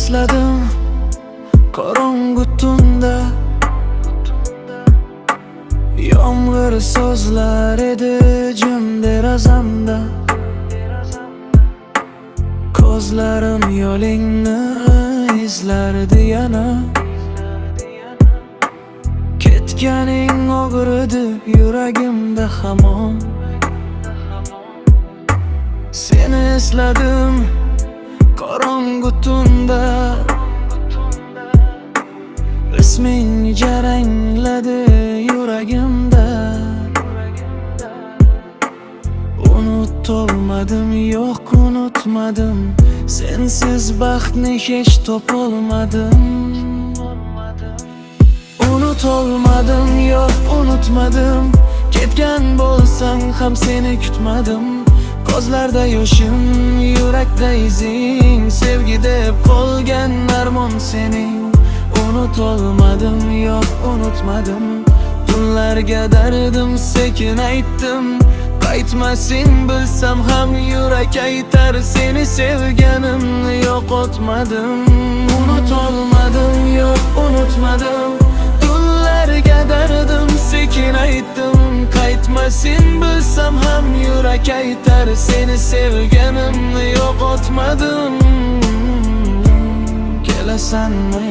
esladim qorong'u tunda. Yomg'ir so'zlar edi jim derazamda. Ko'zlarim yo'lingni izlardi yana. Ketganing og'ridi yuragimda hamon. Seni esladim qorong'u tunda. Isming jarangladi yuragimda. Unutolmadim, yo'q unutmadim. Sensiz baxtni hech topolmadim. Unutolmadim, yo'q unutmadim. Ketgan bo'lsang ham seni kutmadim. Ko'zlarda yoshim, yurakda izing. Sevgi deb qolgan armon sening. Unutolmadim, yo'q unutmadim. Tunlarga dardim sekin aytdim. Qaytmasin bilsam ham yurak aytar. Seni sevganimni yo'qotmadim. Unutolmadim, yo'q unutmadim. Tunlarga dardim sekin aytdim. Qaytmasin bilsam ham yurak aytar. Seni sevganimni yo'qotmadim. Kelasanmi?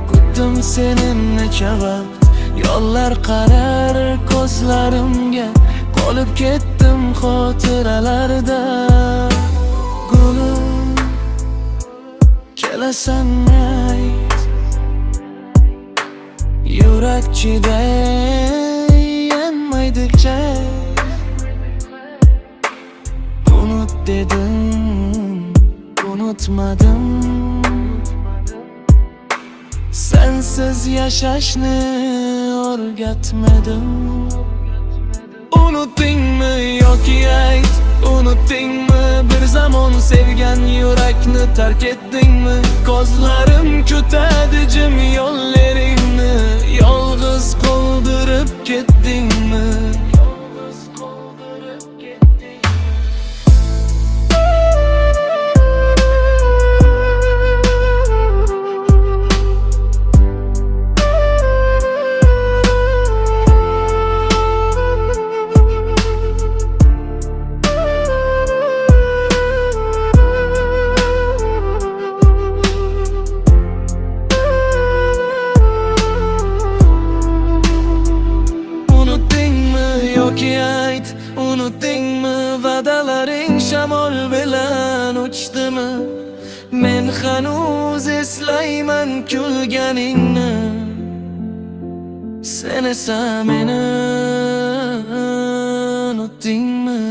Kutdim seni necha vaqt. Yollar qarar ko'zlarimga. Qolib ketdim xotiralarda. Gulim, kelasanmi? Yurak chidayanmaydicha. Unut dedim, unutmadim. Sensiz yashashni o'rgatmadim. Unutdingmi yoki ayt, unutdingmi? Bir zamon sevgan yurakni tark etdingmi? Ko'zlarim kutadi jim yo'llaringni. Yolg'iz qoldirib ketdingmi? Yoki ayt, unutdingmi? Va'dalaring shamol bilan uchdimi? Men hanuz eslayman kulganingni. Sen esa meni unutdingmi?